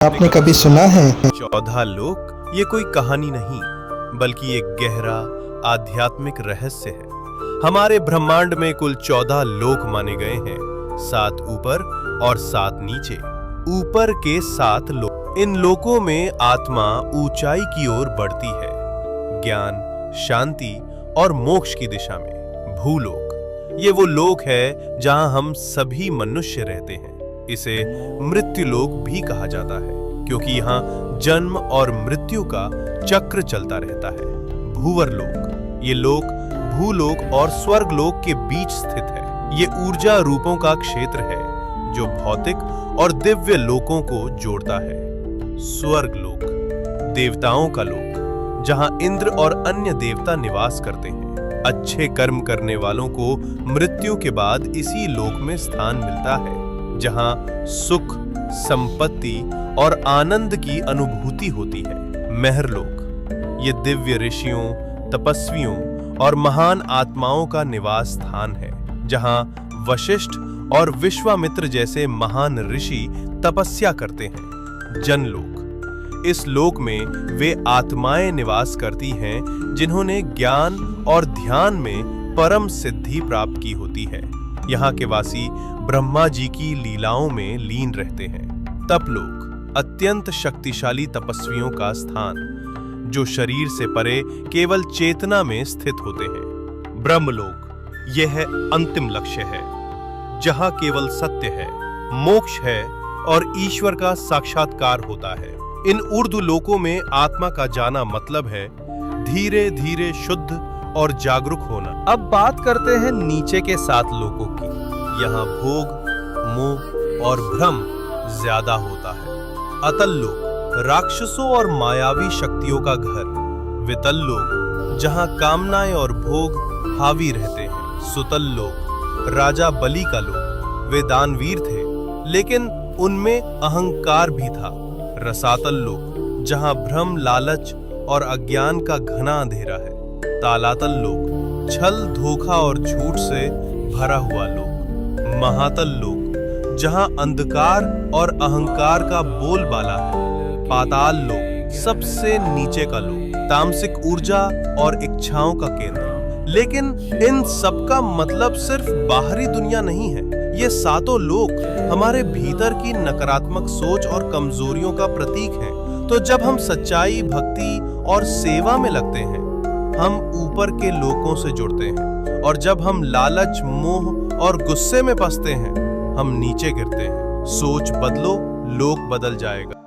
आपने कभी सुना है? 14 लोक ये कोई कहानी नहीं, बल्कि एक गहरा आध्यात्मिक रहस्य है। हमारे ब्रह्मांड में कुल 14 लोक माने गए हैं, 7 ऊपर और 7 नीचे। ऊपर के 7 लोक, इन लोकों में आत्मा ऊंचाई की ओर बढ़ती है, ज्ञान, शांति और मोक्ष की दिशा में। भूलोक, ये वो लोक है जहां हम सभी मनुष्य रहते हैं। इसे मृत्युलोक भी कहा जाता है, क्योंकि यहाँ जन्म और मृत्यु का चक्र चलता रहता है। भूवर लोक, ये लोक भूलोक और स्वर्ग लोक के बीच स्थित है। ये ऊर्जा रूपों का क्षेत्र है जो भौतिक और दिव्य लोकों को जोड़ता है। स्वर्ग लोक, देवताओं का लोक, जहां इंद्र और अन्य देवता निवास करते हैं। अच्छे कर्म करने वालों को मृत्यु के बाद इसी लोक में स्थान मिलता है, जहां सुख, संपत्ति और आनंद की अनुभूति होती है। महरलोक, ये दिव्य ऋषियों, तपस्वियों और महान आत्माओं का निवास स्थान है, जहां वशिष्ठ और विश्वामित्र जैसे महान ऋषि तपस्या करते हैं। जनलोक, इस लोक में वे आत्माएं निवास करती हैं जिन्होंने ज्ञान और ध्यान में परम सिद्धि प्राप्त की होती है। यहाँ के वासी ब्रह्मा जी की लीलाओं में लीन रहते हैं। तपलोक, अत्यंत शक्तिशाली तपस्वियों का स्थान, जो शरीर से परे केवल चेतना में स्थित होते हैं। ब्रह्मलोक, यह अंतिम लक्ष्य है, जहां केवल सत्य है, मोक्ष है और ईश्वर का साक्षात्कार होता है। इन ऊर्ध्व लोकों में आत्मा का जाना मतलब है धीरे धीरे शुद्ध और जागरूक होना। अब बात करते हैं नीचे के 7 लोकों की। यहाँ भोग, मोह और भ्रम ज्यादा होता है। अतल लोक, राक्षसों और मायावी शक्तियों का घर। वितल लोक, जहाँ कामनाएं और भोग हावी रहते हैं। सुतल लोक, राजा बलि का लोक। वे दानवीर थे, लेकिन उनमें अहंकार भी था। रसातल लोक, जहाँ भ्रम, लालच और अज्ञान का घना अंधेरा है। तालातल लोक, छल, धोखा और झूठ से भरा हुआ लोक। महातल लोक, जहां अंधकार और अहंकार का बोलबाला है। पाताल लोक, सबसे नीचे का लोक, तामसिक ऊर्जा और इच्छाओं का केंद्र। लेकिन इन सब का मतलब सिर्फ बाहरी दुनिया नहीं है। ये 7 लोक हमारे भीतर की नकारात्मक सोच और कमजोरियों का प्रतीक हैं। तो जब हम सच्चाई, भक्ति और सेवा में लगते हैं, हम ऊपर के लोकों से जुड़ते हैं, और जब हम लालच, मोह और गुस्से में फंसते हैं, हम नीचे गिरते हैं। सोच बदलो, लोक बदल जाएगा।